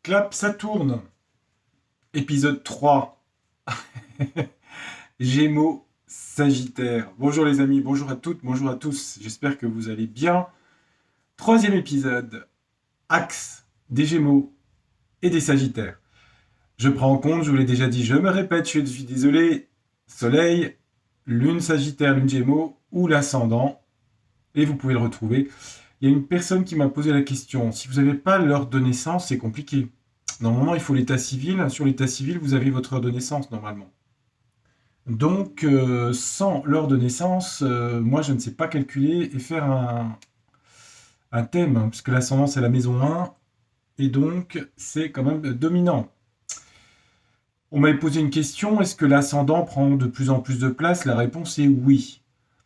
Clap, ça tourne. Épisode 3. Gémeaux, Sagittaire. Bonjour les amis, bonjour à toutes, bonjour à tous. J'espère que vous allez bien. Troisième épisode. Axe des Gémeaux et des Sagittaires. Je prends en compte, je vous l'ai déjà dit, je me répète, je suis désolé. Soleil, Lune Sagittaire, Lune Gémeaux ou l'ascendant. Et vous pouvez le retrouver. Il y a une personne qui m'a posé la question. Si vous n'avez pas l'heure de naissance, c'est compliqué. Normalement, il faut l'état civil. Sur l'état civil, vous avez votre heure de naissance, normalement. Donc, sans l'heure de naissance, moi, je ne sais pas calculer et faire un thème, hein, puisque l'ascendant, c'est la maison 1, et donc, c'est quand même dominant. On m'avait posé une question, est-ce que l'ascendant prend de plus en plus de place? La réponse est oui.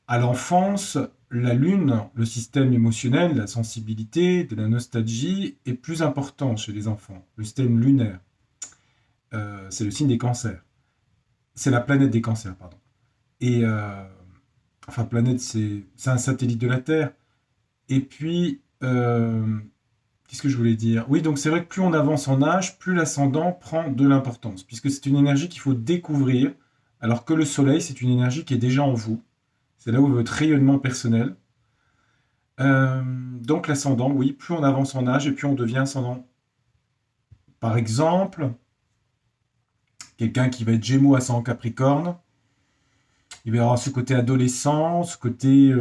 À l'enfance, la lune, le système émotionnel, la sensibilité, de la nostalgie, est plus important chez les enfants. Le système lunaire, c'est le signe des cancers. C'est la planète des cancers, pardon. Et enfin, planète, c'est un satellite de la Terre. Et puis, qu'est-ce que je voulais dire? Oui, donc c'est vrai que plus on avance en âge, plus l'ascendant prend de l'importance, puisque c'est une énergie qu'il faut découvrir, alors que le Soleil, c'est une énergie qui est déjà en vous. C'est là où votre rayonnement personnel. Donc l'ascendant, oui, plus on avance en âge et plus on devient ascendant. Par exemple, quelqu'un qui va être Gémeaux ascendant Capricorne, il va y avoir ce côté adolescent, ce côté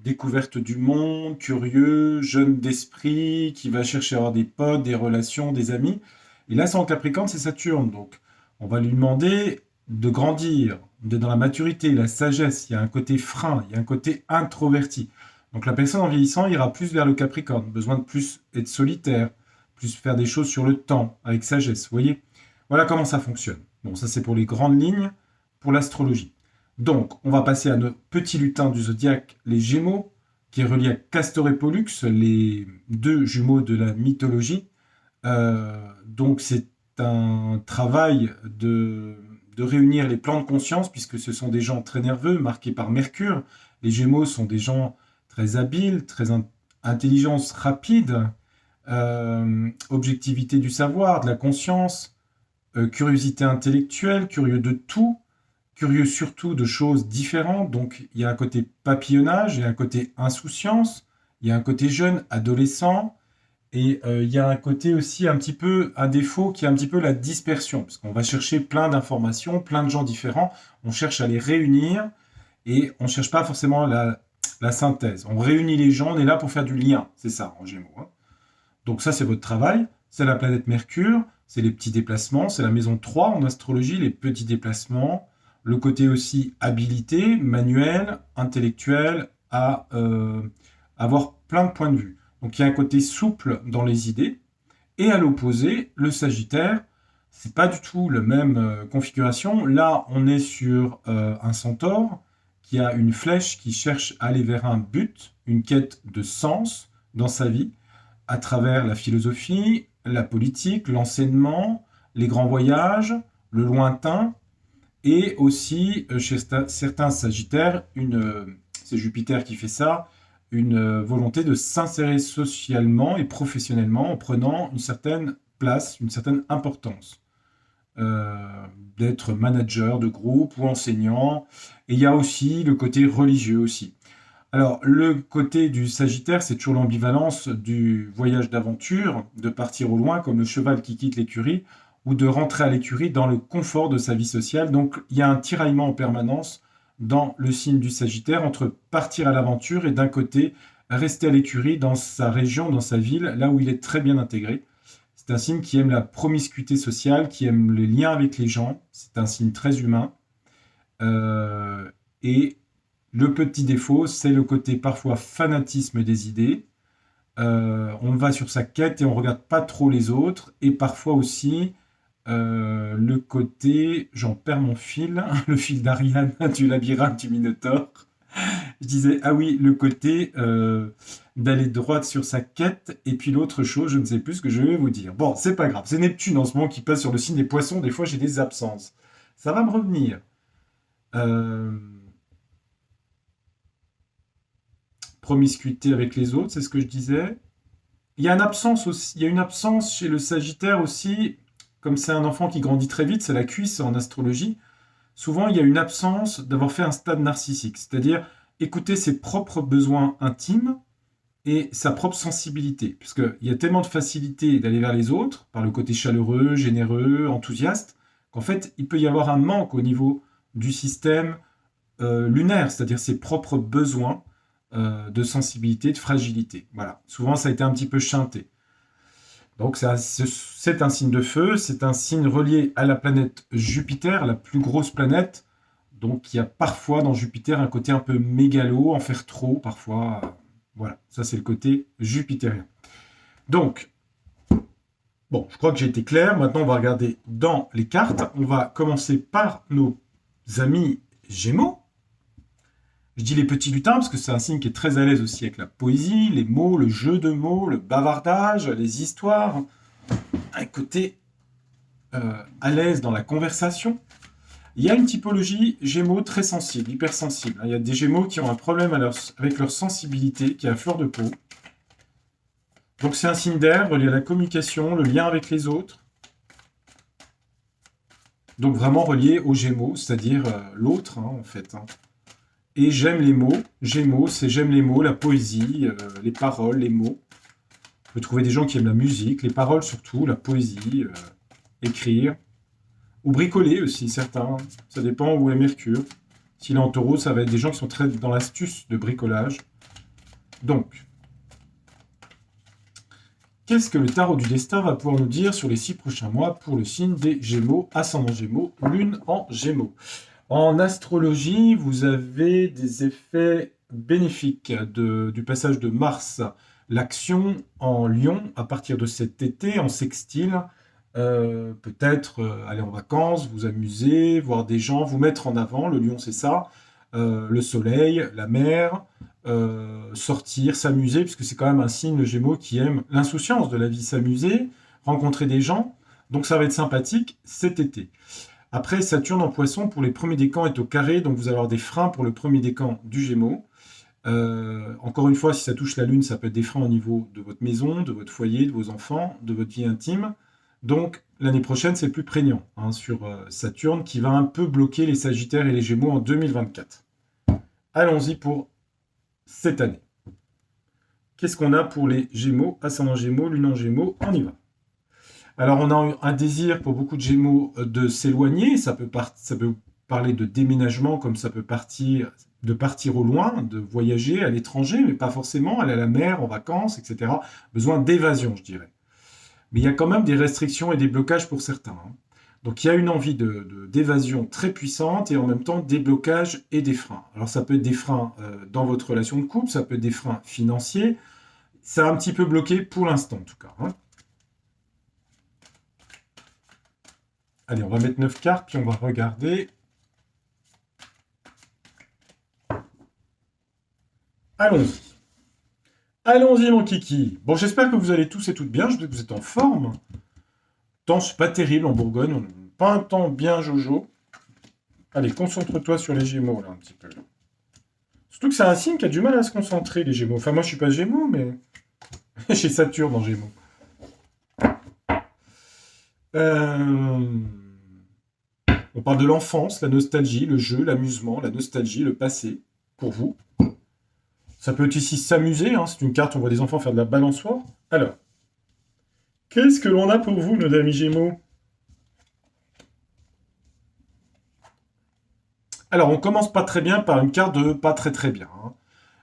découverte du monde, curieux, jeune d'esprit, qui va chercher à avoir des potes, des relations, des amis. Et là, sans Capricorne, c'est Saturne. Donc, on va lui demander de grandir, d'être dans la maturité, la sagesse. Il y a un côté frein, il y a un côté introverti. Donc, la personne en vieillissant ira plus vers le Capricorne. Besoin de plus être solitaire, plus faire des choses sur le temps, avec sagesse. Vous voyez? Voilà comment ça fonctionne. Bon, ça, c'est pour les grandes lignes, pour l'astrologie. Donc, on va passer à nos petits lutins du zodiaque, les Gémeaux, qui est relié à Castor et Pollux, les deux jumeaux de la mythologie. Donc, c'est un travail de réunir les plans de conscience, puisque ce sont des gens très nerveux, marqués par Mercure. Les Gémeaux sont des gens très habiles, très intelligence rapide, objectivité du savoir, de la conscience, curiosité intellectuelle, curieux de tout, curieux surtout de choses différentes. Donc, il y a un côté papillonnage, il y a un côté insouciance, il y a un côté jeune, adolescent, et il y a un côté aussi un petit peu, un défaut qui est un petit peu la dispersion, parce qu'on va chercher plein d'informations, plein de gens différents, on cherche à les réunir, et on ne cherche pas forcément la synthèse. On réunit les gens, on est là pour faire du lien, c'est ça en Gémeaux, hein. Donc ça, c'est votre travail, c'est la planète Mercure, c'est les petits déplacements, c'est la maison 3 en astrologie, les petits déplacements, le côté aussi habilité, manuel, intellectuel, à avoir plein de points de vue. Donc il y a un côté souple dans les idées, et à l'opposé, le Sagittaire, c'est pas du tout la même configuration. Là, on est sur un centaure qui a une flèche qui cherche à aller vers un but, une quête de sens dans sa vie à travers la philosophie, la politique, l'enseignement, les grands voyages, le lointain, et aussi chez certains Sagittaires, c'est Jupiter qui fait ça, une volonté de s'insérer socialement et professionnellement en prenant une certaine place, une certaine importance. Euh, D'être manager de groupe ou enseignant. Et il y a aussi le côté religieux aussi. Alors, le côté du Sagittaire, c'est toujours l'ambivalence du voyage d'aventure, de partir au loin, comme le cheval qui quitte l'écurie, ou de rentrer à l'écurie dans le confort de sa vie sociale. Donc, il y a un tiraillement en permanence dans le signe du Sagittaire entre partir à l'aventure et d'un côté rester à l'écurie dans sa région, dans sa ville, là où il est très bien intégré. C'est un signe qui aime la promiscuité sociale, qui aime les liens avec les gens. C'est un signe très humain. Et le petit défaut, c'est le côté parfois fanatisme des idées. On va sur sa quête et on regarde pas trop les autres. Et parfois aussi le côté, j'en perds mon fil, le fil d'Ariane du labyrinthe du Minotaure. Je disais, ah oui, le côté d'aller droit sur sa quête. Et puis l'autre chose, je ne sais plus ce que je vais vous dire. Bon, c'est pas grave. C'est Neptune en ce moment qui passe sur le signe des poissons. Des fois, j'ai des absences. Ça va me revenir. Euh, Promiscuité avec les autres, c'est ce que je disais. Il y a une absence aussi, il y a une absence chez le Sagittaire aussi, comme c'est un enfant qui grandit très vite, c'est la cuisse en astrologie. Souvent, il y a une absence d'avoir fait un stade narcissique, c'est-à-dire écouter ses propres besoins intimes et sa propre sensibilité. Parce qu'il y a tellement de facilité d'aller vers les autres, par le côté chaleureux, généreux, enthousiaste, qu'en fait, il peut y avoir un manque au niveau du système lunaire, c'est-à-dire ses propres besoins de sensibilité, de fragilité. Voilà. Souvent, ça a été un petit peu chanté. Donc, c'est un signe de feu, c'est un signe relié à la planète Jupiter, la plus grosse planète. Donc, il y a parfois dans Jupiter un côté un peu mégalo, en faire trop, parfois. Voilà, ça c'est le côté jupitérien. Donc, bon, je crois que j'ai été clair. Maintenant, on va regarder dans les cartes. On va commencer par nos amis Gémeaux. Je dis les petits lutins parce que c'est un signe qui est très à l'aise aussi avec la poésie, les mots, le jeu de mots, le bavardage, les histoires. Un côté à l'aise dans la conversation. Il y a une typologie Gémeaux très sensible, hypersensible. Il y a des Gémeaux qui ont un problème avec leur sensibilité, qui est à fleur de peau. Donc c'est un signe d'air relié à la communication, le lien avec les autres. Donc vraiment relié aux Gémeaux, c'est-à-dire l'autre en fait. Et j'aime les mots. Gémeaux, c'est j'aime les mots, la poésie, les paroles, les mots. On peut trouver des gens qui aiment la musique, les paroles surtout, la poésie, écrire. Ou bricoler aussi, certains. Ça dépend où est Mercure. S'il est en taureau, ça va être des gens qui sont très dans l'astuce de bricolage. Donc, qu'est-ce que le tarot du destin va pouvoir nous dire sur les 6 prochains mois pour le signe des Gémeaux, ascendant Gémeaux, lune en Gémeaux? En astrologie, vous avez des effets bénéfiques du passage de Mars, l'action en Lion à partir de cet été en sextile. Peut-être aller en vacances, vous amuser, voir des gens, vous mettre en avant. Le Lion, c'est ça. Le soleil, la mer, sortir, s'amuser, puisque c'est quand même un signe, le Gémeaux, qui aime l'insouciance de la vie, s'amuser, rencontrer des gens. Donc ça va être sympathique cet été. Après, Saturne en Poisson, pour les premiers décans, est au carré, donc vous allez avoir des freins pour le premier décan du Gémeaux. Encore une fois, si ça touche la Lune, ça peut être des freins au niveau de votre maison, de votre foyer, de vos enfants, de votre vie intime. Donc, l'année prochaine, c'est plus prégnant sur Saturne, qui va un peu bloquer les Sagittaires et les Gémeaux en 2024. Allons-y pour cette année. Qu'est-ce qu'on a pour les Gémeaux, ascendant Gémeaux, lune en Gémeaux? On y va. Alors, on a un désir pour beaucoup de Gémeaux de s'éloigner. Ça peut parler de déménagement, comme ça peut de partir au loin, de voyager à l'étranger, mais pas forcément, aller à la mer, en vacances, etc. Besoin d'évasion, je dirais. Mais il y a quand même des restrictions et des blocages pour certains. Donc il y a une envie d'évasion très puissante et en même temps des blocages et des freins. Alors ça peut être des freins dans votre relation de couple, ça peut être des freins financiers. Ça a un petit peu bloqué pour l'instant en tout cas. Allez, on va mettre 9 cartes, puis on va regarder. Allons-y. Allons-y, mon kiki. Bon, j'espère que vous allez tous et toutes bien. Je veux que vous êtes en forme. Temps, c'est pas terrible en Bourgogne. On n'a pas un temps bien jojo. Allez, concentre-toi sur les Gémeaux, là, un petit peu. Surtout que c'est un signe qui a du mal à se concentrer, les Gémeaux. Enfin, moi, je suis pas Gémeaux, mais j'ai Saturne en Gémeaux. On parle de l'enfance, la nostalgie, le jeu, l'amusement, la nostalgie, le passé, pour vous. Ça peut aussi s'amuser, c'est une carte, on voit des enfants faire de la balançoire. Alors, qu'est-ce que l'on a pour vous, nos amis Gémeaux? Alors, on commence pas très bien par une carte de pas très très bien.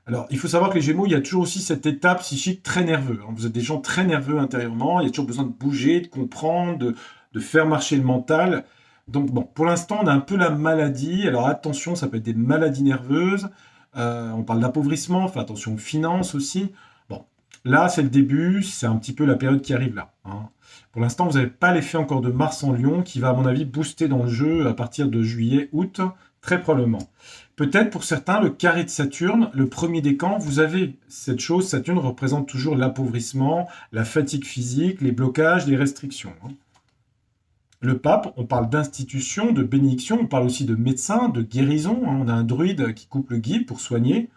Alors, il faut savoir que les Gémeaux, il y a toujours aussi cette étape psychique très nerveux. Vous êtes des gens très nerveux intérieurement, il y a toujours besoin de bouger, de comprendre, de faire marcher le mental. Donc bon, pour l'instant, on a un peu la maladie. Alors attention, ça peut être des maladies nerveuses. On parle d'appauvrissement, faites attention aux finances aussi. Bon, là, c'est le début, c'est un petit peu la période qui arrive là. Pour l'instant, vous n'avez pas l'effet encore de Mars en Lion qui va, à mon avis, booster dans le jeu à partir de juillet, août, très probablement. Peut-être pour certains, le carré de Saturne, le premier décan, vous avez cette chose. Saturne représente toujours l'appauvrissement, la fatigue physique, les blocages, les restrictions. Le pape, on parle d'institution, de bénédiction, on parle aussi de médecin, de guérison, hein. On a un druide qui coupe le gui pour soigner.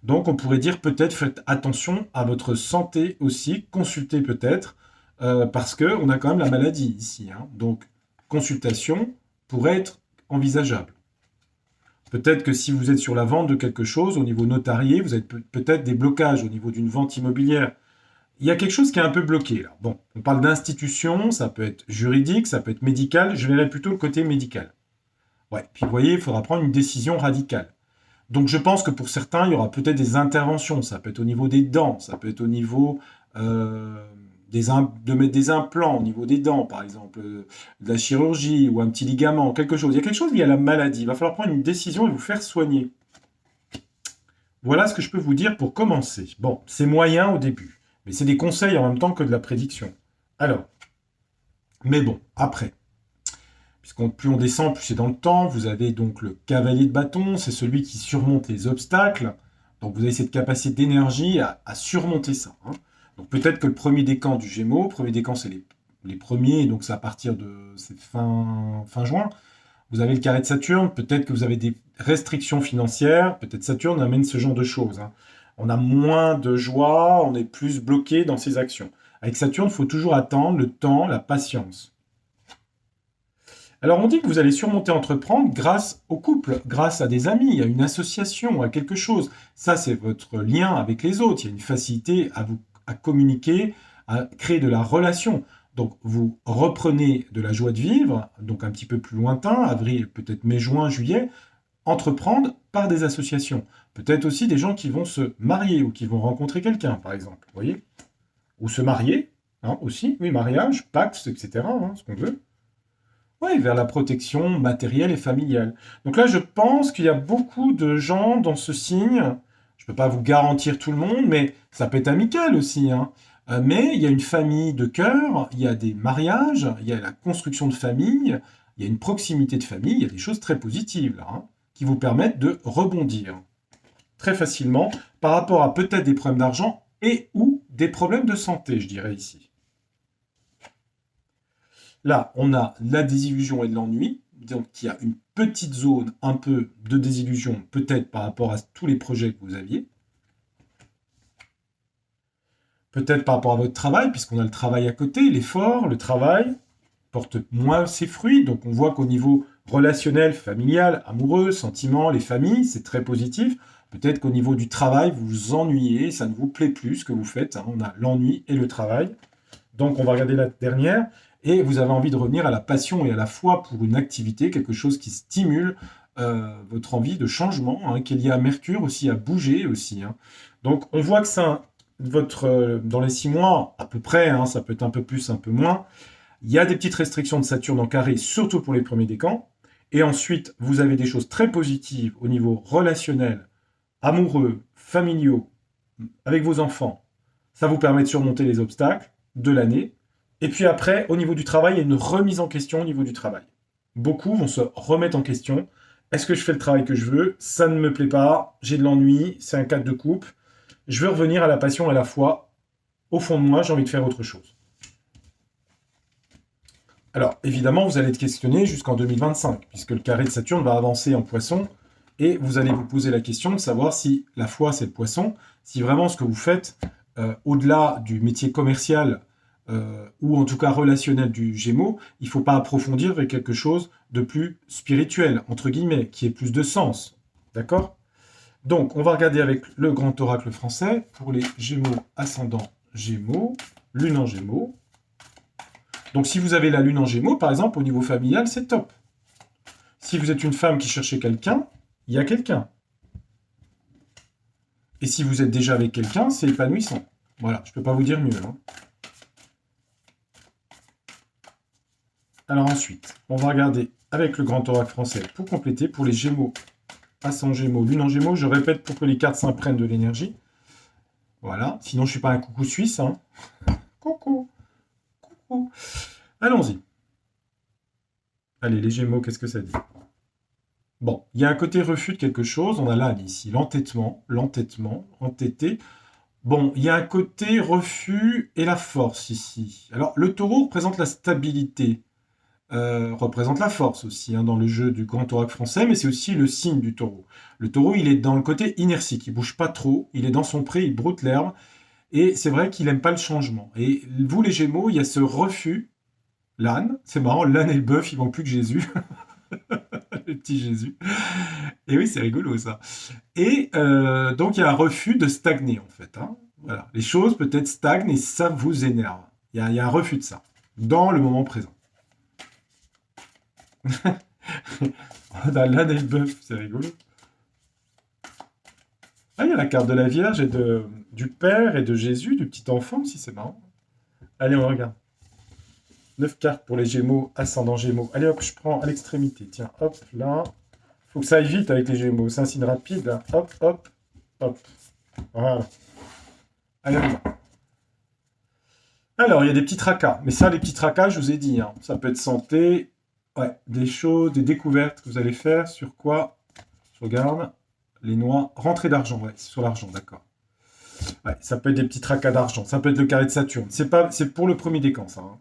Donc on pourrait dire peut-être faites attention à votre santé aussi, consultez peut-être, parce qu'on a quand même la maladie ici, hein. Donc consultation pourrait être envisageable. Peut-être que si vous êtes sur la vente de quelque chose, au niveau notarié, vous avez peut-être des blocages au niveau d'une vente immobilière. Il y a quelque chose qui est un peu bloqué là. Bon, on parle d'institution, ça peut être juridique, ça peut être médical, je verrai plutôt le côté médical. Ouais, puis vous voyez, il faudra prendre une décision radicale. Donc je pense que pour certains, il y aura peut-être des interventions. Ça peut être au niveau des dents, ça peut être au niveau de mettre des implants au niveau des dents, par exemple, de la chirurgie ou un petit ligament, quelque chose. Il y a quelque chose lié à la maladie. Il va falloir prendre une décision et vous faire soigner. Voilà ce que je peux vous dire pour commencer. Bon, c'est moyen au début, mais c'est des conseils en même temps que de la prédiction. Alors, mais bon, après. Plus on descend, plus c'est dans le temps. Vous avez donc le cavalier de bâton, c'est celui qui surmonte les obstacles. Donc vous avez cette capacité d'énergie à surmonter ça, hein. Donc peut-être que le premier décan du Gémeaux, premier décan c'est les premiers, donc c'est à partir de fin juin. Vous avez le carré de Saturne, peut-être que vous avez des restrictions financières, peut-être Saturne amène ce genre de choses, hein. On a moins de joie, on est plus bloqué dans ses actions. Avec Saturne, il faut toujours attendre le temps, la patience. Alors on dit que vous allez surmonter, entreprendre grâce au couple, grâce à des amis, à une association, à quelque chose. Ça, c'est votre lien avec les autres. Il y a une facilité à communiquer, à créer de la relation. Donc vous reprenez de la joie de vivre, donc un petit peu plus lointain, avril, peut-être mai, juin, juillet, entreprendre par des associations. Peut-être aussi des gens qui vont se marier ou qui vont rencontrer quelqu'un, par exemple. Vous voyez? Ou se marier, hein, aussi. Oui, mariage, pacte, etc., hein, ce qu'on veut. Oui, vers la protection matérielle et familiale. Donc là, je pense qu'il y a beaucoup de gens dans ce signe. Je ne peux pas vous garantir tout le monde, mais ça peut être amical aussi, hein. Mais il y a une famille de cœur, il y a des mariages, il y a la construction de famille, il y a une proximité de famille, il y a des choses très positives là, hein, qui vous permettent de rebondir très facilement par rapport à peut-être des problèmes d'argent et ou des problèmes de santé, je dirais ici. Là, on a la désillusion et de l'ennui, donc il y a une petite zone un peu de désillusion, peut-être par rapport à tous les projets que vous aviez, peut-être par rapport à votre travail, puisqu'on a le travail à côté, l'effort, le travail porte moins ses fruits, donc on voit qu'au niveau relationnel, familial, amoureux, sentiment, les familles, c'est très positif. Peut-être qu'au niveau du travail, vous vous ennuyez, ça ne vous plaît plus ce que vous faites, hein. On a l'ennui et le travail. Donc on va regarder la dernière. Et vous avez envie de revenir à la passion et à la foi pour une activité, quelque chose qui stimule votre envie de changement, hein, qui est lié à Mercure aussi, à bouger aussi, hein. Donc on voit que ça, dans les 6 mois, à peu près, hein, ça peut être un peu plus, un peu moins, il y a des petites restrictions de Saturne en carré, surtout pour les premiers décans. Et ensuite, vous avez des choses très positives au niveau relationnel, amoureux, familiaux, avec vos enfants. Ça vous permet de surmonter les obstacles de l'année. Et puis après, au niveau du travail, il y a une remise en question au niveau du travail. Beaucoup vont se remettre en question. Est-ce que je fais le travail que je veux? Ça ne me plaît pas, j'ai de l'ennui, c'est un cadre de coupe. Je veux revenir à la passion et à la foi. Au fond de moi, j'ai envie de faire autre chose. Alors, évidemment, vous allez être questionné jusqu'en 2025, puisque le carré de Saturne va avancer en poisson, et vous allez vous poser la question de savoir si la foi, c'est le poisson, si vraiment ce que vous faites, au-delà du métier commercial, ou en tout cas relationnel du Gémeaux, il ne faut pas approfondir vers quelque chose de plus spirituel, entre guillemets, qui ait plus de sens. D'accord? Donc, on va regarder avec le grand oracle français pour les Gémeaux ascendant Gémeaux, lune en Gémeaux. Donc, si vous avez la lune en Gémeaux, par exemple, au niveau familial, c'est top. Si vous êtes une femme qui cherchez quelqu'un, il y a quelqu'un. Et si vous êtes déjà avec quelqu'un, c'est épanouissant. Voilà, je ne peux pas vous dire mieux, hein. Alors ensuite, on va regarder avec le grand oracle français pour compléter pour les Gémeaux, ascendant Gémeaux, lune en Gémeaux. Je répète pour que les cartes s'imprègnent de l'énergie. Voilà, sinon je ne suis pas un coucou suisse, hein. Coucou, coucou. Allons-y. Allez, les Gémeaux, qu'est-ce que ça dit? Bon, il y a un côté refus de quelque chose. On a là, ici, l'entêtement, entêté. Bon, il y a un côté refus et la force ici. Alors, le taureau représente la stabilité. représente la force aussi, hein, dans le jeu du grand oracle français, mais c'est aussi le signe du taureau. Le taureau, il est dans le côté inertique, il bouge pas trop, il est dans son pré, il broute l'herbe, et c'est vrai qu'il aime pas le changement. Et vous, les Gémeaux, il y a ce refus, l'âne, c'est marrant, l'âne et le bœuf, ils vont plus que Jésus, le petit Jésus. Et oui, c'est rigolo ça. Et donc, il y a un refus de stagner, en fait, hein. Voilà. Les choses peut-être stagnent et ça vous énerve. Il y a un refus de ça, dans le moment présent. On a l'âne et le bœuf, c'est rigolo. Ah, il y a la carte de la Vierge et du Père et de Jésus, du petit enfant aussi, c'est marrant. Allez, on regarde. 9 cartes pour les Gémeaux, ascendant Gémeaux. Allez, hop, je prends à l'extrémité. Tiens, hop, là. Faut que ça aille vite avec les Gémeaux. C'est un signe rapide, là. Hop, hop, hop. Voilà. Allez, on y va. Alors, il y a des petits tracas. Mais ça, les petits tracas, je vous ai dit, hein, ça peut être santé, ouais, des choses, des découvertes que vous allez faire sur quoi? Je regarde. Les noix. Rentrée d'argent, ouais, c'est sur l'argent, d'accord. Ouais, ça peut être des petits tracas d'argent. Ça peut être le carré de Saturne. C'est pour le premier décan, ça, hein.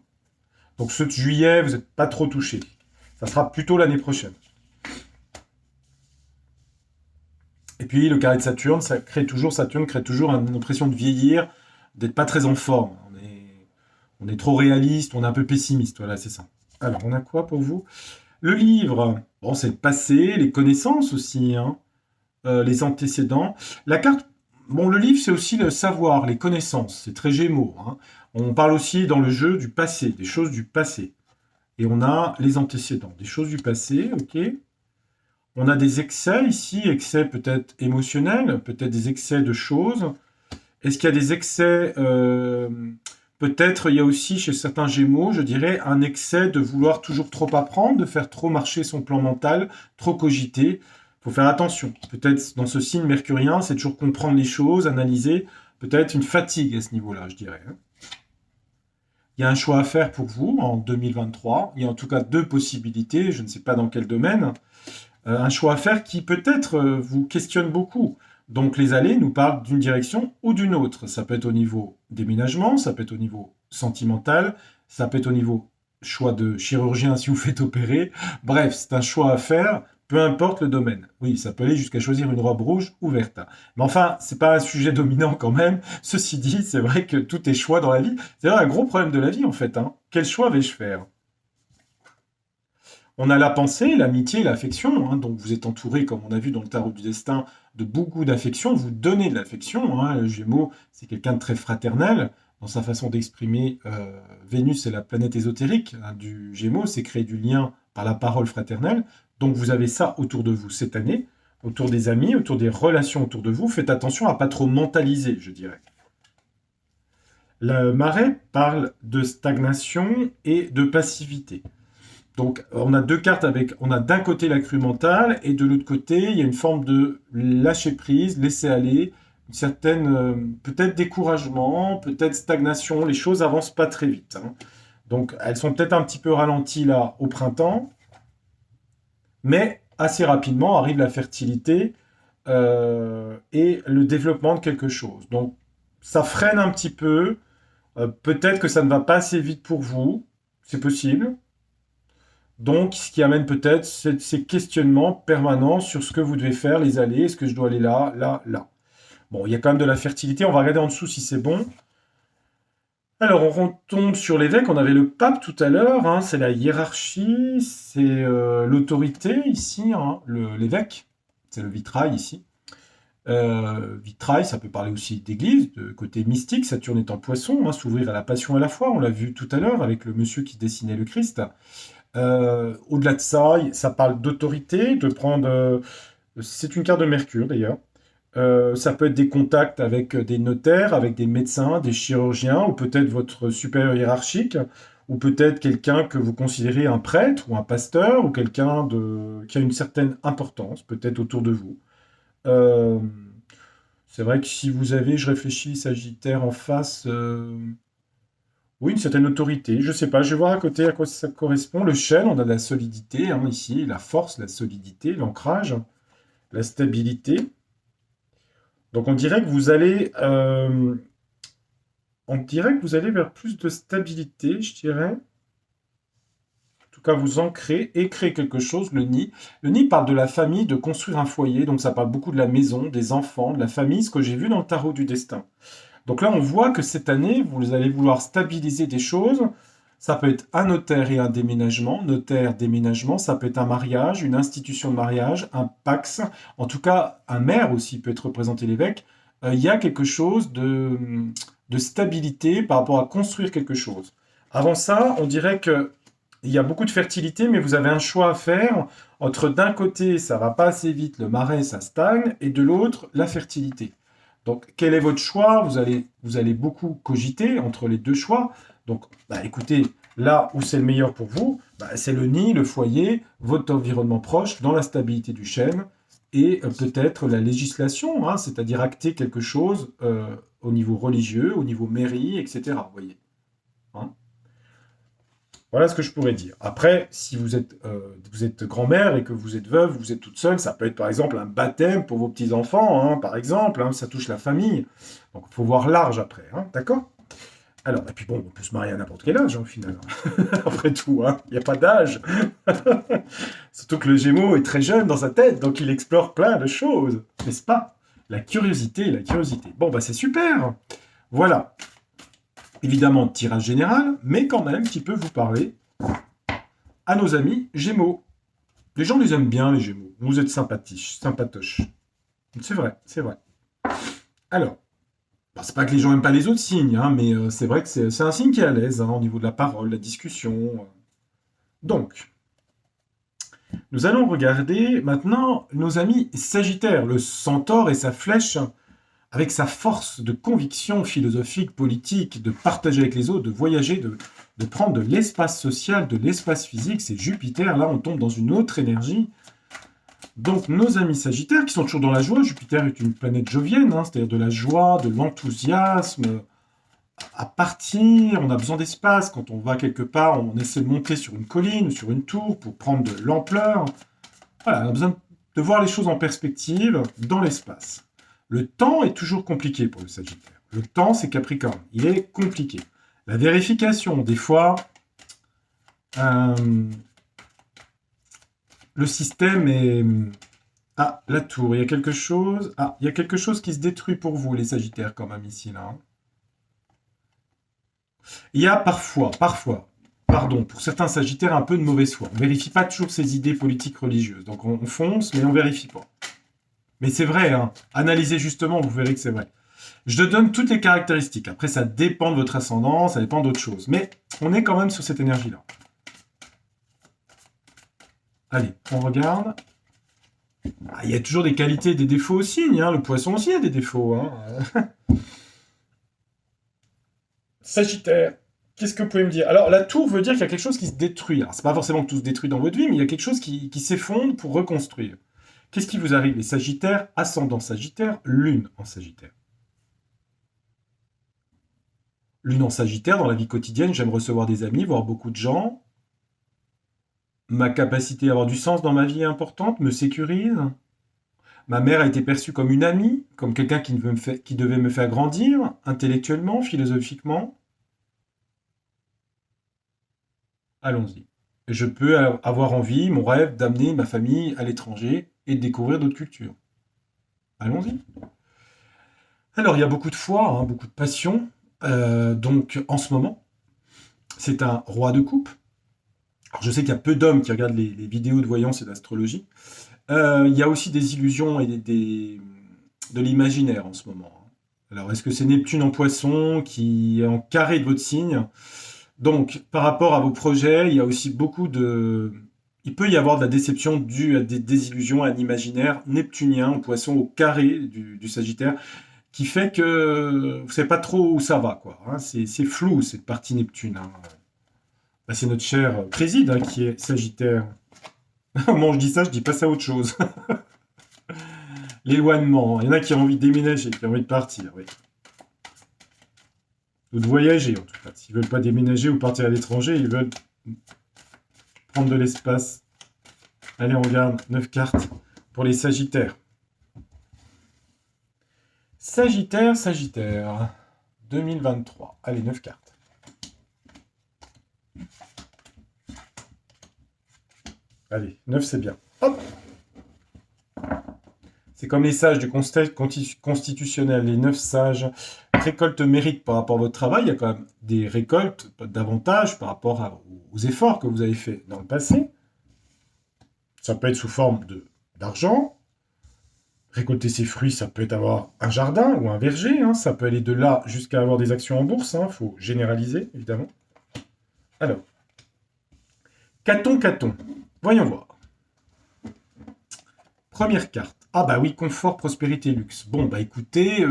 Donc, ceux de juillet, vous n'êtes pas trop touchés. Ça sera plutôt l'année prochaine. Et puis, le carré de Saturne, Saturne crée toujours une impression de vieillir, d'être pas très en forme. On est trop réaliste, on est un peu pessimiste. Voilà, c'est ça. Alors, on a quoi pour vous? Le livre, bon, c'est le passé, les connaissances aussi, hein, les antécédents. La carte, bon, le livre, c'est aussi le savoir, les connaissances. C'est très Gémeaux, hein. On parle aussi dans le jeu du passé, des choses du passé. Et on a les antécédents, des choses du passé, ok. On a des excès ici, excès peut-être émotionnels, peut-être des excès de choses. Est-ce qu'il y a des excès peut-être il y a aussi chez certains Gémeaux, je dirais, un excès de vouloir toujours trop apprendre, de faire trop marcher son plan mental, trop cogiter. Il faut faire attention. Peut-être dans ce signe mercurien, c'est toujours comprendre les choses, analyser. Peut-être une fatigue à ce niveau-là, je dirais, hein. Il y a un choix à faire pour vous en 2023. Il y a en tout cas deux possibilités, je ne sais pas dans quel domaine. Un choix à faire qui peut-être vous questionne beaucoup. Donc les allées nous parlent d'une direction ou d'une autre. Ça peut être au niveau déménagement, ça peut être au niveau sentimental, ça peut être au niveau choix de chirurgien si vous faites opérer. Bref, c'est un choix à faire, peu importe le domaine. Oui, ça peut aller jusqu'à choisir une robe rouge ou verte. Mais enfin, c'est pas un sujet dominant quand même. Ceci dit, c'est vrai que tout est choix dans la vie. C'est vrai un gros problème de la vie en fait, hein. Quel choix vais-je faire? On a la pensée, l'amitié, l'affection, hein. Donc vous êtes entouré, comme on a vu dans le tarot du destin, de beaucoup d'affection. Vous donnez de l'affection, hein. Le Gémeaux, c'est quelqu'un de très fraternel dans sa façon d'exprimer. Vénus, c'est la planète ésotérique, hein, du Gémeaux, c'est créer du lien par la parole fraternelle. Donc vous avez ça autour de vous cette année, autour des amis, autour des relations autour de vous. Faites attention à pas trop mentaliser, je dirais. Le marais parle de stagnation et de passivité. Donc, on a deux cartes avec, on a d'un côté la crue mentale et de l'autre côté, il y a une forme de lâcher prise, laisser aller, une certaine, peut-être découragement, peut-être stagnation. Les choses avancent pas très vite, hein. Donc, elles sont peut-être un petit peu ralenties là au printemps, mais assez rapidement arrive la fertilité et le développement de quelque chose. Donc, ça freine un petit peu. Peut-être que ça ne va pas assez vite pour vous, c'est possible. Donc, ce qui amène peut-être ces questionnements permanents sur ce que vous devez faire, les allées, est-ce que je dois aller là, là, là. Bon, il y a quand même de la fertilité, on va regarder en dessous si c'est bon. Alors, on retombe sur l'évêque, on avait le pape tout à l'heure, hein, c'est la hiérarchie, c'est l'autorité ici, hein, l'évêque, c'est le vitrail ici. Vitrail, ça peut parler aussi d'église, de côté mystique, Saturne est en poisson, hein, s'ouvrir à la passion à la foi, on l'a vu tout à l'heure avec le monsieur qui dessinait le Christ. Au-delà de ça, ça parle d'autorité, de prendre. C'est une carte de Mercure d'ailleurs. Ça peut être des contacts avec des notaires, avec des médecins, des chirurgiens, ou peut-être votre supérieur hiérarchique, ou peut-être quelqu'un que vous considérez un prêtre ou un pasteur, ou quelqu'un qui a une certaine importance, peut-être autour de vous. Euh, c'est vrai que si vous avez, je réfléchis, Sagittaire en face, oui, une certaine autorité. Je sais pas, je vais voir à côté à quoi ça correspond. Le chêne, on a de la solidité, hein, ici, la force, la solidité, l'ancrage, la stabilité. Donc on dirait que vous allez vers plus de stabilité, je dirais. En tout tout cas vous ancrer et créer quelque chose, le nid. Le nid parle de la famille, de construire un foyer, donc ça parle beaucoup de la maison, des enfants, de la famille, ce que j'ai vu dans le tarot du destin. Donc là, on voit que cette année, vous allez vouloir stabiliser des choses. Ça peut être un notaire et un déménagement. Notaire, déménagement, ça peut être un mariage, une institution de mariage, un pax. En tout cas, un maire aussi peut être représenté l'évêque. Il y a quelque chose de stabilité par rapport à construire quelque chose. Avant ça, on dirait que il y a beaucoup de fertilité, mais vous avez un choix à faire entre d'un côté, ça va pas assez vite, le marais, ça stagne, et de l'autre, la fertilité. Donc, quel est votre choix? Vous allez beaucoup cogiter entre les deux choix. Donc, bah, écoutez, là où c'est le meilleur pour vous, bah, c'est le nid, le foyer, votre environnement proche, dans la stabilité du chêne, et peut-être la législation, hein, c'est-à-dire acter quelque chose au niveau religieux, au niveau mairie, etc. Vous voyez, hein. Voilà ce que je pourrais dire. Après, si vous êtes grand-mère et que vous êtes veuve, vous êtes toute seule, ça peut être par exemple un baptême pour vos petits-enfants, hein, par exemple, hein, ça touche la famille. Donc il faut voir large après, hein, d'accord? Alors, et puis bon, on peut se marier à n'importe quel âge, hein, au final. Après tout, hein, il n'y a pas d'âge. Surtout que le Gémeaux est très jeune dans sa tête, donc il explore plein de choses, n'est-ce pas? La curiosité, la curiosité. Bon, bah c'est super. Voilà. Évidemment, tirage général, mais quand même qui peut vous parler à nos amis Gémeaux. Les gens les aiment bien, les Gémeaux. Vous êtes sympatoches. C'est vrai, c'est vrai. Alors, bon, c'est pas que les gens aiment pas les autres signes, hein, mais c'est vrai que c'est un signe qui est à l'aise hein, au niveau de la parole, la discussion. Donc, nous allons regarder maintenant nos amis Sagittaires, le centaure et sa flèche, avec sa force de conviction philosophique, politique, de partager avec les autres, de voyager, de prendre de l'espace social, de l'espace physique. C'est Jupiter, là on tombe dans une autre énergie. Donc nos amis Sagittaires qui sont toujours dans la joie, Jupiter est une planète jovienne, hein, c'est-à-dire de la joie, de l'enthousiasme, à partir, on a besoin d'espace, quand on va quelque part, on essaie de monter sur une colline ou sur une tour pour prendre de l'ampleur. Voilà, on a besoin de voir les choses en perspective dans l'espace. Le temps est toujours compliqué pour le Sagittaire. Le temps, c'est Capricorne, il est compliqué. La vérification, des fois, euh, le système est... Ah, la tour, il y a quelque chose... Ah, il y a quelque chose qui se détruit pour vous, les Sagittaires, quand même, ici, là. Il y a pardon, pour certains Sagittaires, un peu de mauvaise foi. On ne vérifie pas toujours ses idées politiques religieuses. Donc on fonce, mais on ne vérifie pas. Mais c'est vrai, hein. Analysez justement, vous verrez que c'est vrai. Je donne toutes les caractéristiques. Après, ça dépend de votre ascendant, ça dépend d'autres choses. Mais on est quand même sur cette énergie-là. Allez, on regarde. Ah, il y a toujours des qualités et des défauts au signe. Hein. Le poisson aussi a des défauts. Hein. Sagittaire. Qu'est-ce que vous pouvez me dire? Alors, la tour veut dire qu'il y a quelque chose qui se détruit. Alors, c'est pas forcément que tout se détruit dans votre vie, mais il y a quelque chose qui s'effondre pour reconstruire. Qu'est-ce qui vous arrive, les Sagittaires? Ascendant Sagittaire, Lune en Sagittaire. Lune en Sagittaire, dans la vie quotidienne, j'aime recevoir des amis, voir beaucoup de gens. Ma capacité à avoir du sens dans ma vie est importante, me sécurise. Ma mère a été perçue comme une amie, comme quelqu'un qui devait me faire grandir, intellectuellement, philosophiquement. Allons-y. Je peux avoir envie, mon rêve, d'amener ma famille à l'étranger et de découvrir d'autres cultures. Allons-y. Alors, il y a beaucoup de foi, hein, beaucoup de passion. Donc, en ce moment, c'est un roi de coupe. Alors, je sais qu'il y a peu d'hommes qui regardent les vidéos de voyance et d'astrologie. Il y a aussi des illusions et de l'imaginaire en ce moment. Alors, est-ce que c'est Neptune en poisson qui est en carré de votre signe? Donc, par rapport à vos projets, il y a aussi beaucoup de... Il peut y avoir de la déception due à des désillusions, à un imaginaire neptunien en poisson au carré du Sagittaire, qui fait que vous ne savez pas trop où ça va, quoi. Hein. C'est flou, cette partie Neptune. Hein. Bah, c'est notre cher Préside hein, qui est Sagittaire. Moi, je dis ça, je dis pas à autre chose. L'éloignement. Il y en a qui ont envie de déménager, qui ont envie de partir, oui. Ou de voyager, en tout cas. S'ils ne veulent pas déménager ou partir à l'étranger, ils veulent prendre de l'espace. Allez, on regarde 9 cartes pour les Sagittaires. Sagittaire, Sagittaire. 2023. Allez, 9 cartes. Allez, 9 c'est bien. Hop. C'est comme les sages du Conseil constitutionnel, les 9 sages récoltent mérite par rapport à votre travail. Il y a quand même des récoltes d'avantages par rapport aux efforts que vous avez faits dans le passé. Ça peut être sous forme d'argent. Récolter ses fruits, ça peut être avoir un jardin ou un verger. Hein. Ça peut aller de là jusqu'à avoir des actions en bourse. Il faut généraliser, évidemment. Alors, qu'a-t-on? Voyons voir. Première carte. Ah bah oui, confort, prospérité, luxe. Bon, bah écoutez,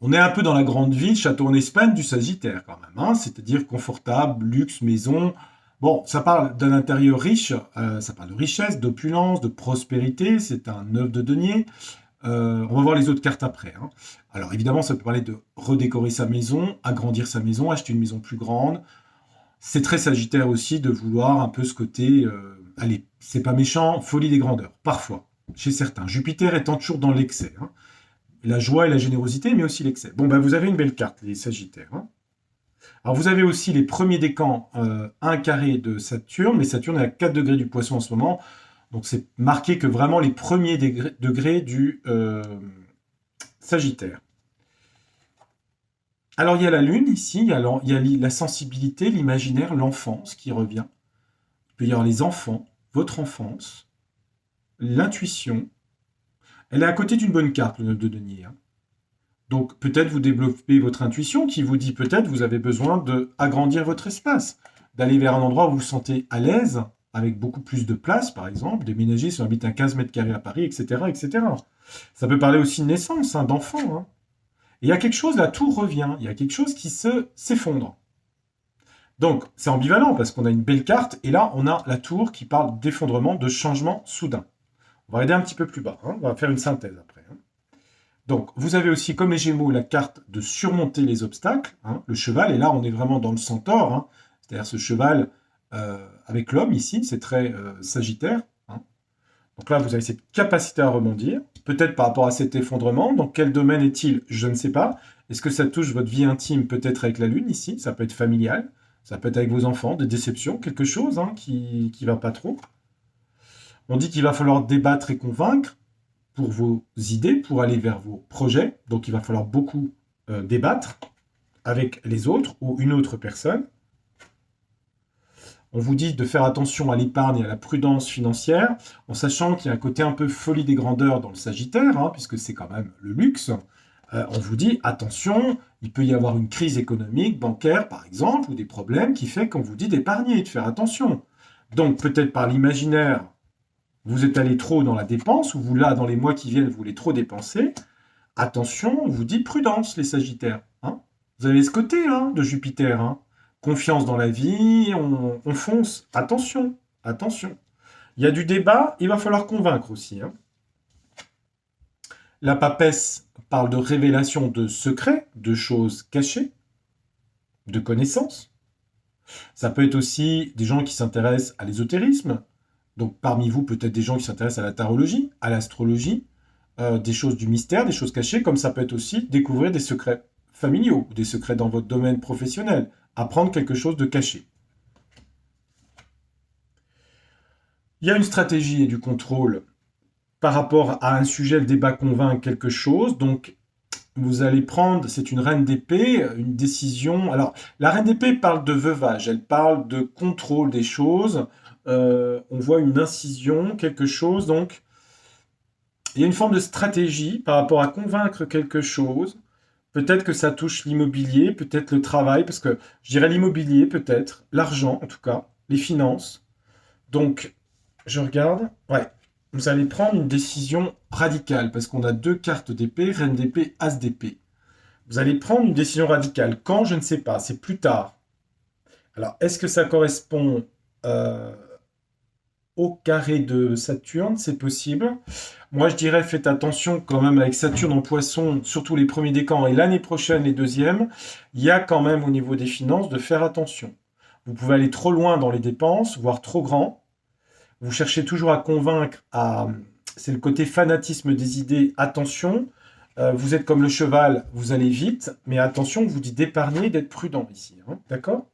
on est un peu dans la grande ville, château en Espagne du Sagittaire quand même. Hein. C'est-à-dire confortable, luxe, maison. Bon, ça parle d'un intérieur riche, ça parle de richesse, d'opulence, de prospérité. C'est un œuf de denier. On va voir les autres cartes après. Hein. Alors évidemment, ça peut parler de redécorer sa maison, agrandir sa maison, acheter une maison plus grande. C'est très Sagittaire aussi de vouloir un peu ce côté, allez, c'est pas méchant, folie des grandeurs, parfois, chez certains. Jupiter étant toujours dans l'excès. Hein. La joie et la générosité, mais aussi l'excès. Bon, ben vous avez une belle carte, les Sagittaires. Hein. Alors vous avez aussi les premiers décans 1 carré de Saturne, mais Saturne est à 4 degrés du Poisson en ce moment, donc c'est marqué que vraiment les premiers degrés du Sagittaire. Alors il y a la Lune ici, il y a la sensibilité, l'imaginaire, l'enfance qui revient. Il peut y avoir les enfants, votre enfance, l'intuition. Elle est à côté d'une bonne carte, le 9 de denier. Hein. Donc peut-être vous développez votre intuition qui vous dit peut-être vous avez besoin d'agrandir votre espace, d'aller vers un endroit où vous vous sentez à l'aise, avec beaucoup plus de place par exemple, déménager si on habite un 15 mètres carrés à Paris, etc. etc. Ça peut parler aussi de naissance, hein, d'enfant. Hein. Et il y a quelque chose, là, tout revient, il y a quelque chose qui s'effondre. Donc c'est ambivalent parce qu'on a une belle carte et là on a la tour qui parle d'effondrement, de changement soudain. On va aller un petit peu plus bas, hein, on va faire une synthèse après. Hein. Donc, vous avez aussi, comme les Gémeaux, la carte de surmonter les obstacles, hein, le cheval, et là, on est vraiment dans le centaure, hein, c'est-à-dire ce cheval avec l'homme ici, c'est très Sagittaire. Hein. Donc là, vous avez cette capacité à rebondir, peut-être par rapport à cet effondrement. Dans quel domaine est-il? Je ne sais pas. Est-ce que ça touche votre vie intime, peut-être avec la Lune ici? Ça peut être familial, ça peut être avec vos enfants, des déceptions, quelque chose hein, qui ne va pas trop. On dit qu'il va falloir débattre et convaincre pour vos idées, pour aller vers vos projets. Donc il va falloir beaucoup débattre avec les autres ou une autre personne. On vous dit de faire attention à l'épargne et à la prudence financière, en sachant qu'il y a un côté un peu folie des grandeurs dans le Sagittaire, hein, puisque c'est quand même le luxe. On vous dit attention, il peut y avoir une crise économique, bancaire par exemple, ou des problèmes qui fait qu'on vous dit d'épargner, de faire attention. Donc peut-être par l'imaginaire, vous êtes allé trop dans la dépense, ou vous, là, dans les mois qui viennent, vous voulez trop dépenser, attention, on vous dit prudence, les Sagittaires. Hein. Vous avez ce côté hein, de Jupiter. Hein. Confiance dans la vie, on fonce. Attention, attention. Il y a du débat, il va falloir convaincre aussi. Hein. La papesse parle de révélation de secrets, de choses cachées, de connaissances. Ça peut être aussi des gens qui s'intéressent à l'ésotérisme, donc parmi vous, peut-être des gens qui s'intéressent à la tarologie, à l'astrologie, des choses du mystère, des choses cachées, comme ça peut être aussi découvrir des secrets familiaux, ou des secrets dans votre domaine professionnel, apprendre quelque chose de caché. Il y a une stratégie et du contrôle par rapport à un sujet, le débat convainc quelque chose, donc vous allez prendre, c'est une reine d'épée, une décision. Alors, la reine d'épée parle de veuvage, elle parle de contrôle des choses, on voit une incision, quelque chose, donc il y a une forme de stratégie par rapport à convaincre quelque chose. Peut-être que ça touche l'immobilier, peut-être le travail, parce que je dirais l'immobilier, peut-être, l'argent en tout cas, les finances. Donc, je regarde, ouais, vous allez prendre une décision radicale, parce qu'on a 2 cartes d'épée, reine d'épée, as d'épée. Vous allez prendre une décision radicale. Quand, je ne sais pas, c'est plus tard. Alors, est-ce que ça correspond au carré de Saturne? C'est possible. Moi, je dirais, faites attention quand même avec Saturne en Poisson, surtout les premiers décans et l'année prochaine les deuxièmes. Il y a quand même au niveau des finances de faire attention. Vous pouvez aller trop loin dans les dépenses, voire trop grand. Vous cherchez toujours à convaincre, c'est le côté fanatisme des idées. Attention, vous êtes comme le cheval, vous allez vite, mais attention, on vous dit d'épargner, d'être prudent ici. Hein, d'accord?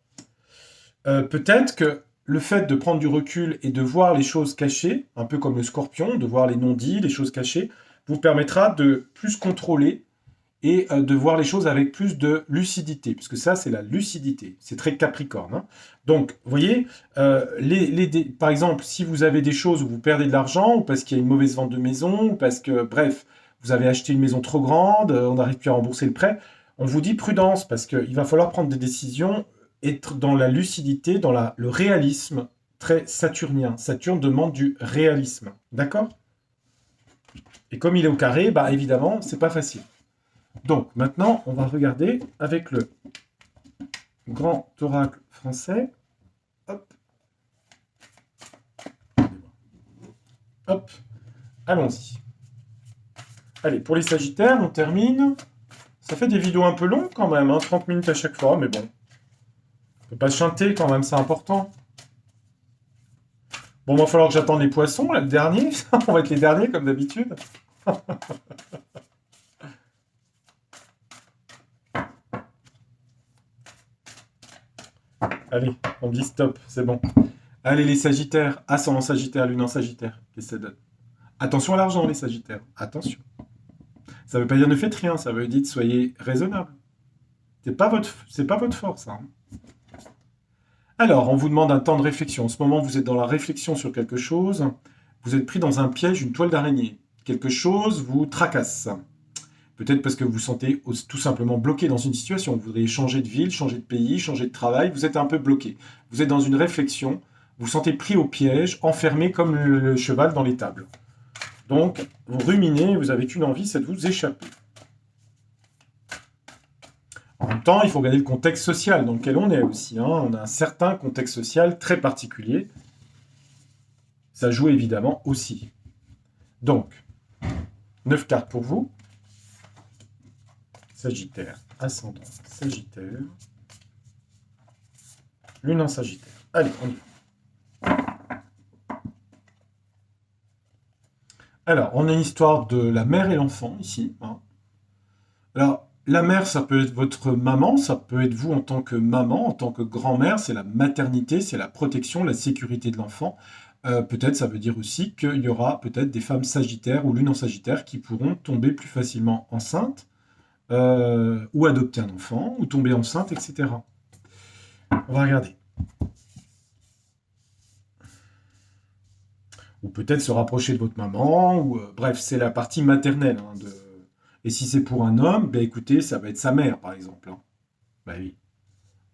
Peut-être que le fait de prendre du recul et de voir les choses cachées, un peu comme le scorpion, de voir les non-dits, les choses cachées, vous permettra de plus contrôler et de voir les choses avec plus de lucidité, puisque ça, c'est la lucidité. C'est très capricorne, hein. Donc, vous voyez, par exemple, si vous avez des choses où vous perdez de l'argent, ou parce qu'il y a une mauvaise vente de maison, ou parce que, bref, vous avez acheté une maison trop grande, on n'arrive plus à rembourser le prêt, on vous dit prudence, parce qu'il va falloir prendre des décisions, être dans la lucidité, dans le réalisme très saturnien. Saturne demande du réalisme, d'accord? Et comme il est au carré, bah évidemment, c'est pas facile. Donc, maintenant, on va regarder avec le grand oracle français. Hop. Hop. Allons-y. Allez, pour les Sagittaires, on termine. Ça fait des vidéos un peu longues quand même, hein, 30 minutes à chaque fois, mais bon. On peut pas chanter quand même, c'est important. Bon, il va falloir que j'attende les poissons, là, le dernier. On va être les derniers, comme d'habitude. Allez, on dit stop, c'est bon. Allez, les Sagittaires, ascendant Sagittaire, lune en Sagittaire, qu'est-ce que ça donne? Attention à l'argent, les Sagittaires, attention. Ça ne veut pas dire ne faites rien, ça veut dire soyez raisonnable. C'est pas votre force, hein. Alors, on vous demande un temps de réflexion. En ce moment, vous êtes dans la réflexion sur quelque chose. Vous êtes pris dans un piège, une toile d'araignée. Quelque chose vous tracasse. Peut-être parce que vous vous sentez tout simplement bloqué dans une situation. Vous voudriez changer de ville, changer de pays, changer de travail. Vous êtes un peu bloqué. Vous êtes dans une réflexion. Vous vous sentez pris au piège, enfermé comme le cheval dans l'étable. Donc, vous ruminez, vous avez qu'une envie, c'est de vous échapper. En même temps, il faut regarder le contexte social dans lequel on est aussi, hein. On a un certain contexte social très particulier. Ça joue évidemment aussi. Donc, 9 cartes pour vous. Sagittaire, ascendant Sagittaire, lune en Sagittaire. Allez, on y va. Alors, on a une histoire de la mère et l'enfant ici, hein. Alors, la mère, ça peut être votre maman, ça peut être vous en tant que maman, en tant que grand-mère, c'est la maternité, c'est la protection, la sécurité de l'enfant. Peut-être, ça veut dire aussi qu'il y aura peut-être des femmes sagittaires ou lune en Sagittaire qui pourront tomber plus facilement enceintes, ou adopter un enfant, ou tomber enceinte, etc. On va regarder. Ou peut-être se rapprocher de votre maman, ou bref, c'est la partie maternelle, hein, Et si c'est pour un homme, ben écoutez, ça va être sa mère, par exemple, hein. Ben oui.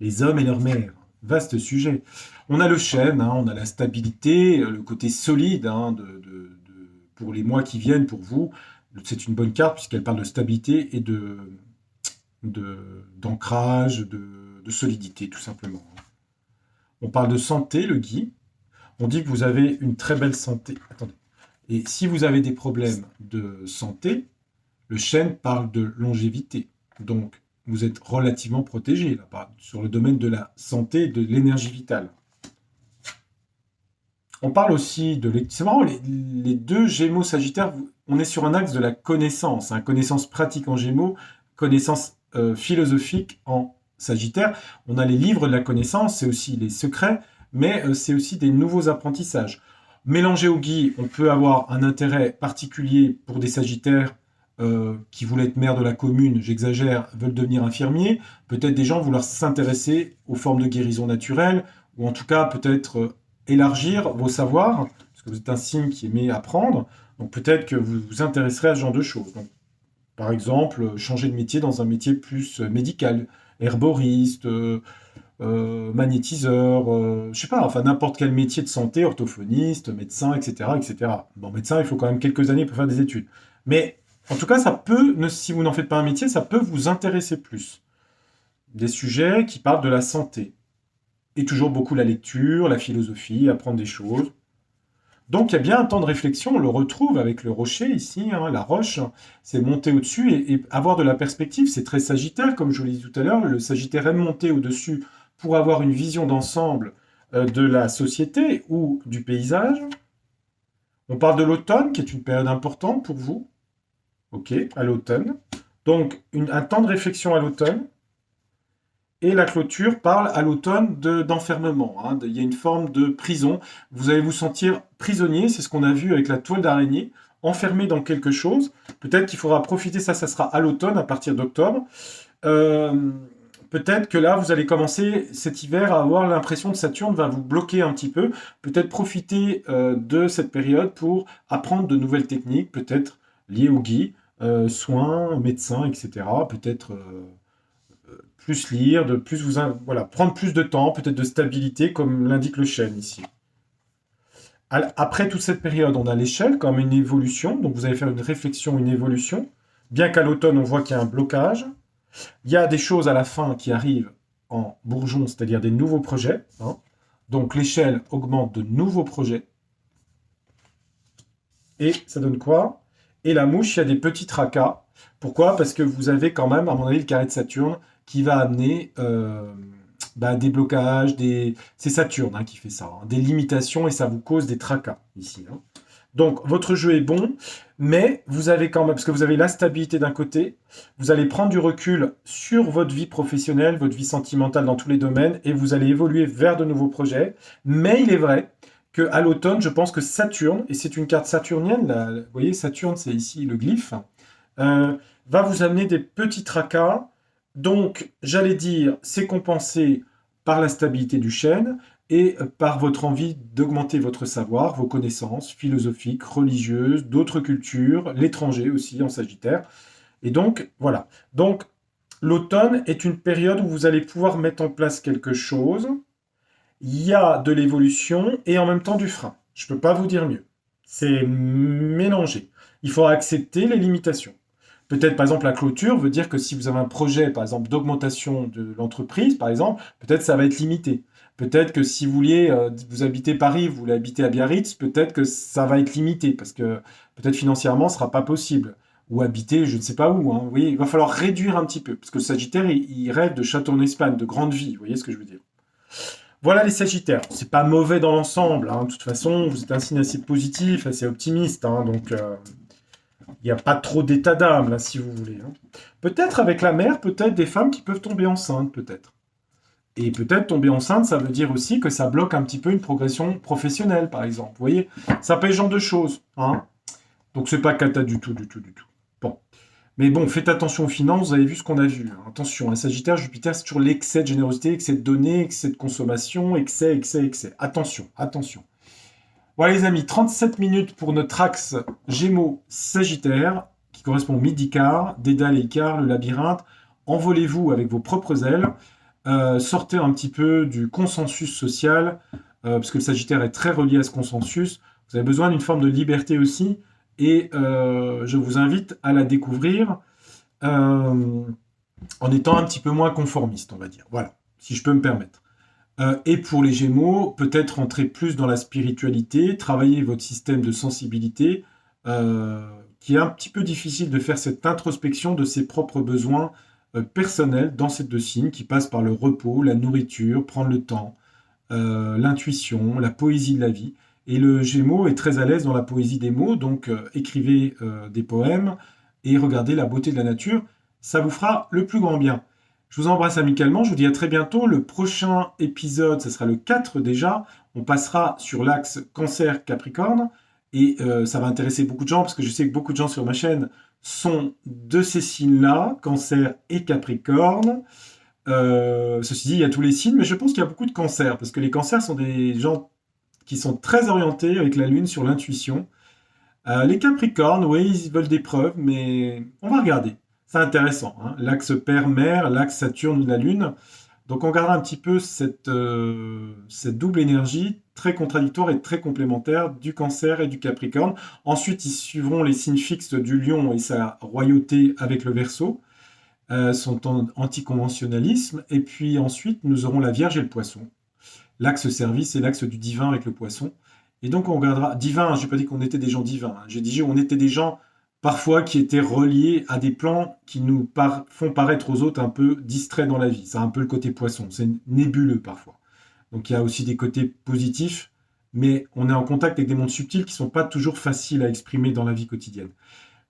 Les hommes et leur mère. Vaste sujet. On a le chêne, hein, on a la stabilité, le côté solide, hein, pour les mois qui viennent, pour vous. C'est une bonne carte puisqu'elle parle de stabilité et d'ancrage, de solidité, tout simplement. On parle de santé, le Guy. On dit que vous avez une très belle santé. Attendez. Et si vous avez des problèmes de santé, le chêne parle de longévité. Donc, vous êtes relativement protégé là, sur le domaine de la santé et de l'énergie vitale. On parle aussi de... C'est marrant, les deux Gémeaux Sagittaires, on est sur un axe de la connaissance, hein, connaissance pratique en Gémeaux, connaissance philosophique en Sagittaire. On a les livres de la connaissance, c'est aussi les secrets, mais c'est aussi des nouveaux apprentissages. Mélangé au Guy, on peut avoir un intérêt particulier pour des Sagittaires qui voulaient être maire de la commune, j'exagère, veulent devenir infirmiers. Peut-être des gens vouloir s'intéresser aux formes de guérison naturelle, ou en tout cas peut-être élargir vos savoirs, parce que vous êtes un signe qui aimait apprendre. Donc peut-être que vous vous intéresserez à ce genre de choses. Donc, par exemple, changer de métier dans un métier plus médical, herboriste, magnétiseur, je sais pas, enfin n'importe quel métier de santé, orthophoniste, médecin, etc., etc. Bon, médecin, il faut quand même quelques années pour faire des études. Mais en tout cas, ça peut, si vous n'en faites pas un métier, ça peut vous intéresser plus. Des sujets qui parlent de la santé. Et toujours beaucoup la lecture, la philosophie, apprendre des choses. Donc il y a bien un temps de réflexion, on le retrouve avec le rocher ici, hein, la roche, c'est monter au-dessus et avoir de la perspective, c'est très sagittaire, comme je vous l'ai dit tout à l'heure, le sagittaire aime monter au-dessus pour avoir une vision d'ensemble de la société ou du paysage. On parle de l'automne, qui est une période importante pour vous, ok, à l'automne. Donc un temps de réflexion à l'automne, Et la clôture parle à l'automne d'enfermement, hein. Il y a une forme de prison. Vous allez vous sentir prisonnier, c'est ce qu'on a vu avec la toile d'araignée, enfermé dans quelque chose. Peut-être qu'il faudra profiter, ça sera à l'automne, à partir d'octobre. Euh, Peut-être que là, vous allez commencer cet hiver à avoir l'impression que Saturne va vous bloquer un petit peu. Peut-être profiter de cette période pour apprendre de nouvelles techniques, peut-être liées au gui, soins, médecins, etc. Peut-être plus lire, de plus voilà, prendre plus de temps, peut-être de stabilité, comme l'indique le chêne ici. Après toute cette période, on a l'échelle comme une évolution. Donc vous allez faire une réflexion, une évolution. Bien qu'à l'automne, on voit qu'il y a un blocage. Il y a des choses à la fin qui arrivent en bourgeon, c'est-à-dire des nouveaux projets, hein. Donc l'échelle augmente de nouveaux projets. Et ça donne quoi? Et la mouche, il y a des petits tracas. Pourquoi? Parce que vous avez quand même, à mon avis, le carré de Saturne qui va amener des blocages, c'est Saturne, hein, qui fait ça, hein, des limitations, et ça vous cause des tracas ici, hein. Donc, votre jeu est bon, mais vous avez quand même, parce que vous avez la stabilité d'un côté, vous allez prendre du recul sur votre vie professionnelle, votre vie sentimentale dans tous les domaines, et vous allez évoluer vers de nouveaux projets. Mais il est vrai qu'à l'automne, je pense que Saturne, et c'est une carte saturnienne, là, vous voyez, Saturne, c'est ici le glyphe, euh, va vous amener des petits tracas. Donc, j'allais dire, c'est compensé par la stabilité du chêne et par votre envie d'augmenter votre savoir, vos connaissances philosophiques, religieuses, d'autres cultures, l'étranger aussi en Sagittaire. Et donc, voilà. Donc, l'automne est une période où vous allez pouvoir mettre en place quelque chose. Il y a de l'évolution et en même temps du frein. Je ne peux pas vous dire mieux. C'est mélangé. Il faut accepter les limitations. Peut-être, par exemple, la clôture veut dire que si vous avez un projet, par exemple, d'augmentation de l'entreprise, par exemple, peut-être ça va être limité. Peut-être que si vous vouliez, vous habitez Paris, vous voulez habiter à Biarritz, peut-être que ça va être limité, parce que peut-être financièrement, ce ne sera pas possible. Ou habiter, je ne sais pas où, hein. Vous voyez, il va falloir réduire un petit peu, parce que le Sagittaire, il rêve de château en Espagne, de grande vie, vous voyez ce que je veux dire. Voilà les Sagittaires. C'est pas mauvais dans l'ensemble, hein. De toute façon, vous êtes un signe assez positif, assez optimiste, hein. Donc, il n'y a pas trop d'état d'âme, là, si vous voulez, hein. Peut-être avec la mère, peut-être des femmes qui peuvent tomber enceintes, peut-être. Et peut-être tomber enceinte, ça veut dire aussi que ça bloque un petit peu une progression professionnelle, par exemple. Vous voyez, ça peut être ce genre de choses, hein. Donc, c'est pas cata du tout, du tout, du tout. Bon. Mais bon, faites attention aux finances, vous avez vu ce qu'on a vu, hein. Attention, un Sagittaire, Jupiter, c'est toujours l'excès de générosité, excès de données, excès de consommation, excès, excès, excès. Attention, attention. Voilà les amis, 37 minutes pour notre axe Gémeaux-Sagittaire, qui correspond au Midi-Car, Dédale et Icare, le labyrinthe. Envolez-vous avec vos propres ailes, sortez un petit peu du consensus social, parce que le Sagittaire est très relié à ce consensus. Vous avez besoin d'une forme de liberté aussi, et je vous invite à la découvrir euh, en étant un petit peu moins conformiste, on va dire. Voilà, si je peux me permettre. Et pour les Gémeaux, peut-être entrer plus dans la spiritualité, travailler votre système de sensibilité, qui est un petit peu difficile de faire cette introspection de ses propres besoins personnels dans ces deux signes, qui passent par le repos, la nourriture, prendre le temps, l'intuition, la poésie de la vie. Et le Gémeaux est très à l'aise dans la poésie des mots, donc écrivez des poèmes et regardez la beauté de la nature, ça vous fera le plus grand bien. Je vous embrasse amicalement, je vous dis à très bientôt. Le prochain épisode, ce sera le 4 déjà. On passera sur l'axe Cancer-Capricorne. Et ça va intéresser beaucoup de gens, parce que je sais que beaucoup de gens sur ma chaîne sont de ces signes-là, Cancer et Capricorne. Ceci dit, il y a tous les signes, mais je pense qu'il y a beaucoup de cancers, parce que les cancers sont des gens qui sont très orientés avec la Lune sur l'intuition. Les Capricornes, oui, ils veulent des preuves, mais on va regarder. C'est intéressant, hein. L'axe Père-Mère, l'axe Saturne de la Lune. Donc on regardera un petit peu cette double énergie très contradictoire et très complémentaire du Cancer et du Capricorne. Ensuite, ils suivront les signes fixes du Lion et sa royauté avec le Verseau, son anticonventionnalisme. Et puis ensuite, nous aurons la Vierge et le Poisson. L'axe service et l'axe du divin avec le Poisson. Et donc on regardera, divin, je n'ai pas dit qu'on était des gens divins, hein. J'ai dit qu'on était des gens parfois qui étaient reliés à des plans qui nous font paraître aux autres un peu distraits dans la vie. C'est un peu le côté poisson, c'est nébuleux parfois. Donc il y a aussi des côtés positifs, mais on est en contact avec des mondes subtils qui ne sont pas toujours faciles à exprimer dans la vie quotidienne.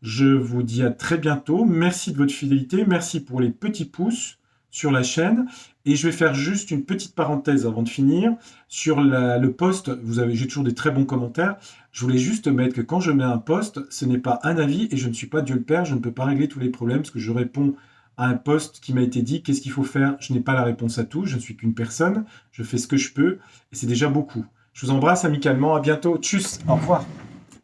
Je vous dis à très bientôt, merci de votre fidélité, merci pour les petits pouces sur la chaîne. Et je vais faire juste une petite parenthèse avant de finir. Sur le post, j'ai toujours des très bons commentaires. Je voulais juste mettre que quand je mets un post, ce n'est pas un avis et je ne suis pas Dieu le Père. Je ne peux pas régler tous les problèmes parce que je réponds à un post qui m'a été dit. Qu'est-ce qu'il faut faire? Je n'ai pas la réponse à tout. Je ne suis qu'une personne. Je fais ce que je peux et c'est déjà beaucoup. Je vous embrasse amicalement. À bientôt. Tchuss. Au revoir.